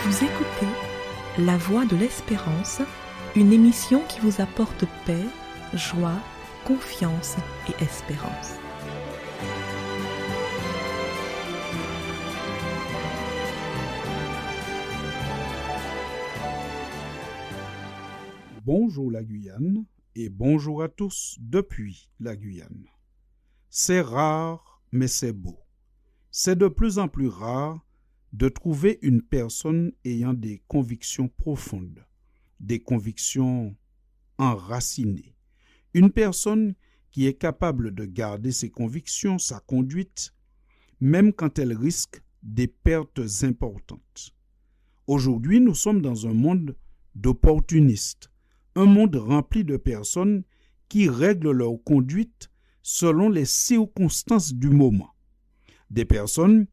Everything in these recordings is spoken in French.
Vous écoutez La Voix de l'Espérance, une émission qui vous apporte paix, joie, confiance et espérance. Bonjour la Guyane et bonjour à tous depuis la Guyane. C'est rare, mais c'est beau. C'est de plus en plus rare de trouver une personne ayant des convictions profondes, des convictions enracinées. Une personne qui est capable de garder ses convictions, sa conduite, même quand elle risque des pertes importantes. Aujourd'hui, nous sommes dans un monde d'opportunistes, un monde rempli de personnes qui règlent leur conduite selon les circonstances du moment. Des personnes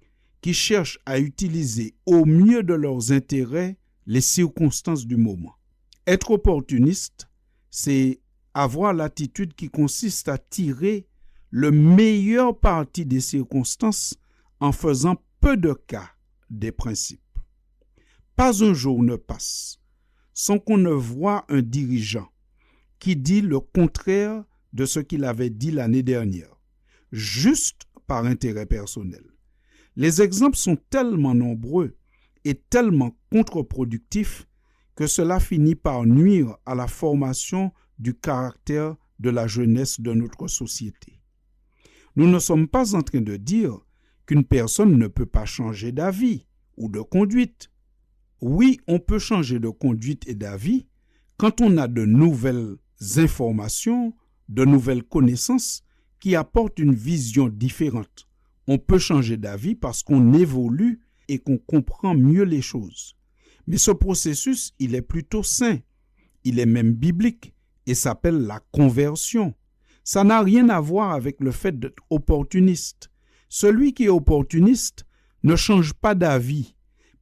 qui cherchent à utiliser au mieux de leurs intérêts les circonstances du moment. Être opportuniste, c'est avoir l'attitude qui consiste à tirer le meilleur parti des circonstances en faisant peu de cas des principes. Pas un jour ne passe sans qu'on ne voie un dirigeant qui dit le contraire de ce qu'il avait dit l'année dernière, juste par intérêt personnel. Les exemples sont tellement nombreux et tellement contre-productifs que cela finit par nuire à la formation du caractère de la jeunesse de notre société. Nous ne sommes pas en train de dire qu'une personne ne peut pas changer d'avis ou de conduite. Oui, on peut changer de conduite et d'avis quand on a de nouvelles informations, de nouvelles connaissances qui apportent une vision différente. On peut changer d'avis parce qu'on évolue et qu'on comprend mieux les choses. Mais ce processus, il est plutôt sain. Il est même biblique et s'appelle la conversion. Ça n'a rien à voir avec le fait d'être opportuniste. Celui qui est opportuniste ne change pas d'avis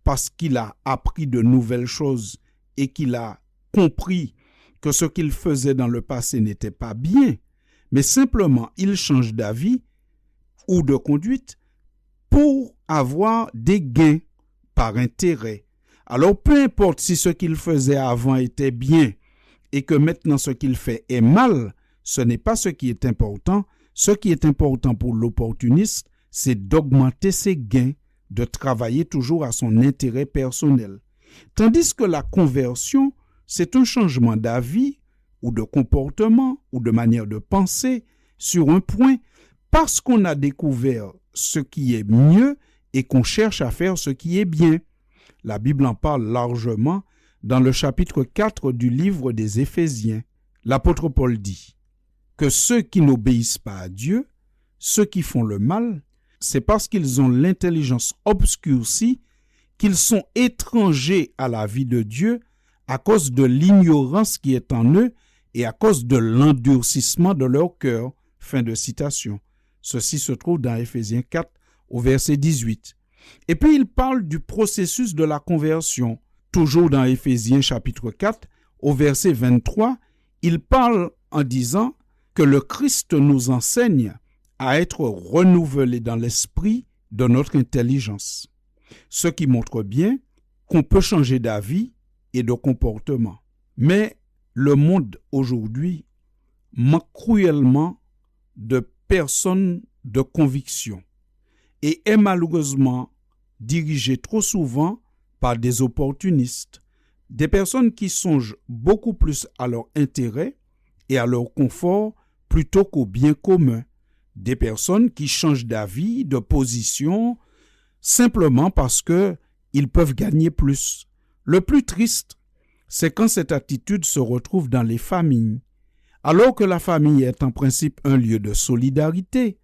parce qu'il a appris de nouvelles choses et qu'il a compris que ce qu'il faisait dans le passé n'était pas bien, mais simplement il change d'avis ou de conduite pour avoir des gains par intérêt. Alors peu importe si ce qu'il faisait avant était bien et que maintenant ce qu'il fait est mal, ce n'est pas ce qui est important. Ce qui est important pour l'opportuniste, c'est d'augmenter ses gains, de travailler toujours à son intérêt personnel. Tandis que la conversion, c'est un changement d'avis ou de comportement ou de manière de penser sur un point parce qu'on a découvert ce qui est mieux et qu'on cherche à faire ce qui est bien. La Bible en parle largement dans le chapitre 4 du livre des Éphésiens. L'apôtre Paul dit que ceux qui n'obéissent pas à Dieu, ceux qui font le mal, c'est parce qu'ils ont l'intelligence obscurcie, qu'ils sont étrangers à la vie de Dieu à cause de l'ignorance qui est en eux et à cause de l'endurcissement de leur cœur. Fin de citation. Ceci se trouve dans Éphésiens 4 au verset 18. Et puis il parle du processus de la conversion. Toujours dans Éphésiens chapitre 4 au verset 23, il parle en disant que le Christ nous enseigne à être renouvelés dans l'esprit de notre intelligence. Ce qui montre bien qu'on peut changer d'avis et de comportement. Mais le monde aujourd'hui manque cruellement de personnes de conviction et est malheureusement dirigé trop souvent par des opportunistes, des personnes qui songent beaucoup plus à leur intérêt et à leur confort plutôt qu'au bien commun, des personnes qui changent d'avis, de position, simplement parce qu'ils peuvent gagner plus. Le plus triste, c'est quand cette attitude se retrouve dans les familles. Alors que la famille est en principe un lieu de solidarité,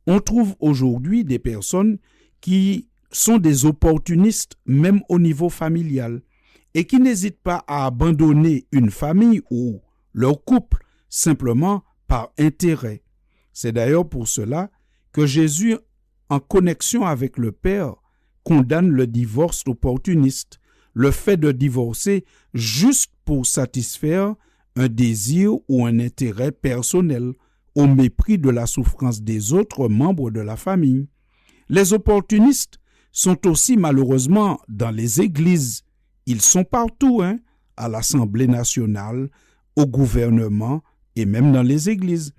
on trouve aujourd'hui des personnes qui sont des opportunistes même au niveau familial et qui n'hésitent pas à abandonner une famille ou leur couple simplement par intérêt. C'est d'ailleurs pour cela que Jésus, en connexion avec le Père, condamne le divorce opportuniste, le fait de divorcer juste pour satisfaire un désir ou un intérêt personnel, au mépris de la souffrance des autres membres de la famille. Les opportunistes sont aussi malheureusement dans les églises Ils sont partout, à l'Assemblée nationale, au gouvernement et même dans les églises.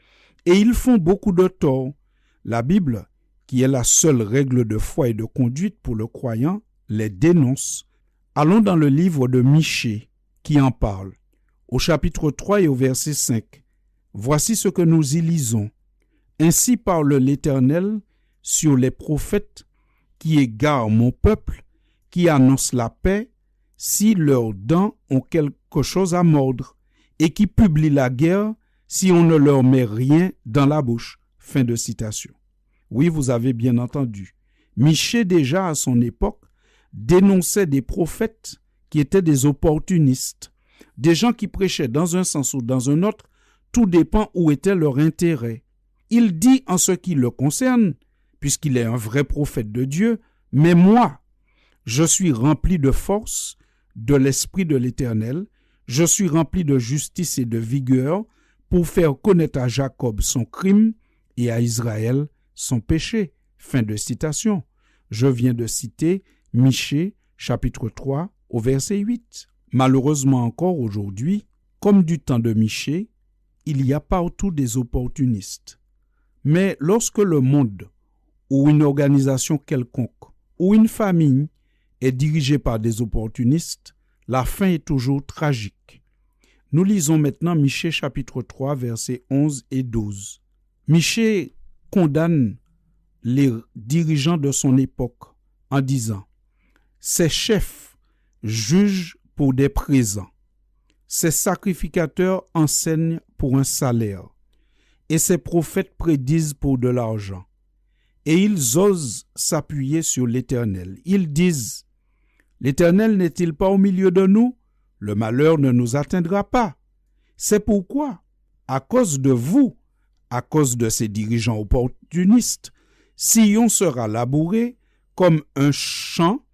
Et ils font beaucoup de tort. La Bible, qui est la seule règle de foi et de conduite pour le croyant, les dénonce. Allons dans le livre de Michée, qui en parle. Au chapitre 3 et au verset 5, voici ce que nous y lisons. Ainsi parle l'Éternel sur les prophètes qui égarent mon peuple, qui annoncent la paix, si leurs dents ont quelque chose à mordre, et qui publient la guerre, si on ne leur met rien dans la bouche. Fin de citation. Oui, vous avez bien entendu. Michée, déjà à son époque, dénonçait des prophètes qui étaient des opportunistes, des gens qui prêchaient dans un sens ou dans un autre, tout dépend où était leur intérêt. Il dit en ce qui le concerne, puisqu'il est un vrai prophète de Dieu, mais moi, je suis rempli de force, de l'Esprit de l'Éternel, je suis rempli de justice et de vigueur pour faire connaître à Jacob son crime et à Israël son péché. Fin de citation. Je viens de citer Michée, chapitre 3, au verset 8. Malheureusement encore aujourd'hui, comme du temps de Michée, il y a partout des opportunistes. Mais lorsque le monde ou une organisation quelconque ou une famille est dirigée par des opportunistes, la fin est toujours tragique. Nous lisons maintenant Michée chapitre 3 versets 11 et 12. Michée condamne les dirigeants de son époque en disant « Ces chefs jugent pour des présents, ces sacrificateurs enseignent pour un salaire, et ces prophètes prédisent pour de l'argent. Et ils osent s'appuyer sur l'Éternel. Ils disent « L'Éternel n'est-il pas au milieu de nous? Le malheur ne nous atteindra pas. » C'est pourquoi, à cause de vous, à cause de ces dirigeants opportunistes, Sion sera labouré comme un champ,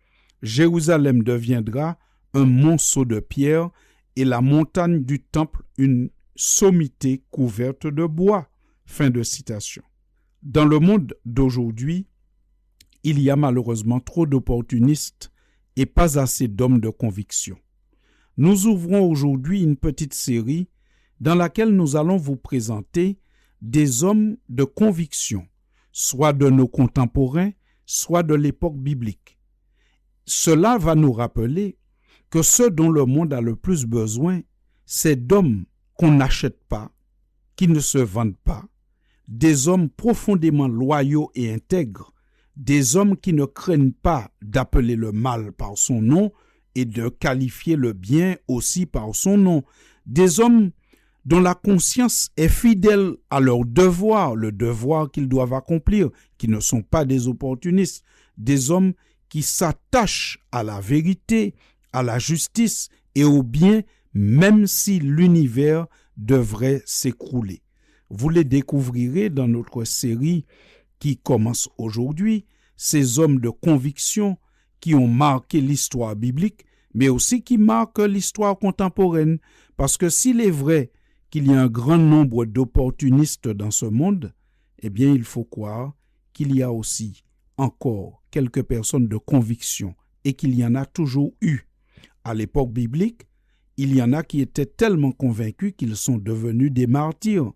Jérusalem deviendra un monceau de pierre et la montagne du temple une sommité couverte de bois. Fin de citation. Dans le monde d'aujourd'hui, il y a malheureusement trop d'opportunistes et pas assez d'hommes de conviction. Nous ouvrons aujourd'hui une petite série dans laquelle nous allons vous présenter des hommes de conviction, soit de nos contemporains, soit de l'époque biblique. Cela va nous rappeler que ce dont le monde a le plus besoin, c'est d'hommes qu'on n'achète pas, qui ne se vendent pas, des hommes profondément loyaux et intègres, des hommes qui ne craignent pas d'appeler le mal par son nom et de qualifier le bien aussi par son nom, des hommes dont la conscience est fidèle à leur devoir, le devoir qu'ils doivent accomplir, qui ne sont pas des opportunistes, des hommes qui s'attachent à la vérité, à la justice et au bien, même si l'univers devrait s'écrouler. Vous les découvrirez dans notre série qui commence aujourd'hui, ces hommes de conviction qui ont marqué l'histoire biblique, mais aussi qui marquent l'histoire contemporaine, parce que s'il est vrai qu'il y a un grand nombre d'opportunistes dans ce monde, eh bien il faut croire qu'il y a aussi encore quelques personnes de conviction et qu'il y en a toujours eu. À l'époque biblique, il y en a qui étaient tellement convaincus qu'ils sont devenus des martyrs,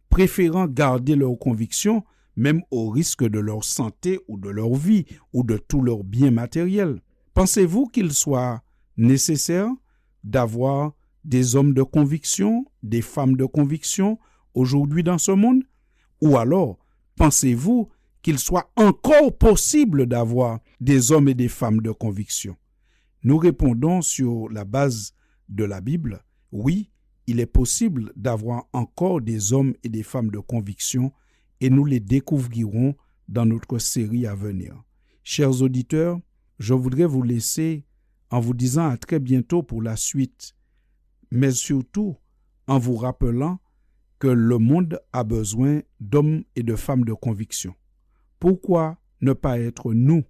préférant garder leurs convictions même au risque de leur santé ou de leur vie ou de tous leurs biens matériels. Pensez-vous qu'il soit nécessaire d'avoir des hommes de conviction, des femmes de conviction aujourd'hui dans ce monde? Ou alors, pensez-vous qu'il soit encore possible d'avoir des hommes et des femmes de conviction? Nous répondons sur la base de la Bible, oui, il est possible d'avoir encore des hommes et des femmes de conviction et nous les découvrirons dans notre série à venir. Chers auditeurs, je voudrais vous laisser en vous disant à très bientôt pour la suite, mais surtout en vous rappelant que le monde a besoin d'hommes et de femmes de conviction. Pourquoi ne pas être nous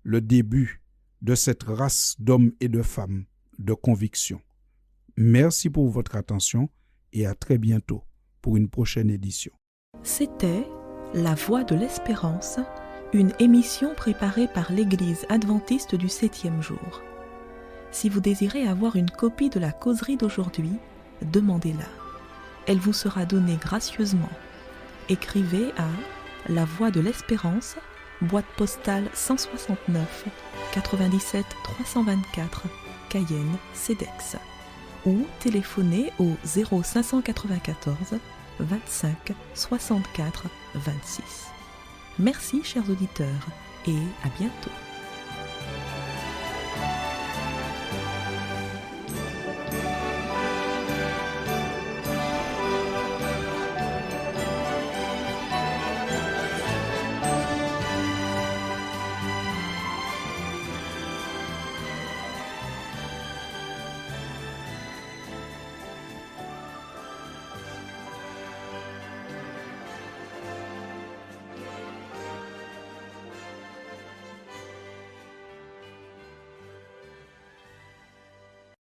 le début de cette race d'hommes et de femmes de conviction? Merci pour votre attention et à très bientôt pour une prochaine édition. C'était La Voix de l'Espérance, une émission préparée par l'Église adventiste du 7e jour. Si vous désirez avoir une copie de la causerie d'aujourd'hui, demandez-la. Elle vous sera donnée gracieusement. Écrivez à La Voix de l'Espérance, boîte postale 169 97 324, Cayenne, CEDEX, ou téléphonez au 0594 25 64 26. Merci chers auditeurs et à bientôt.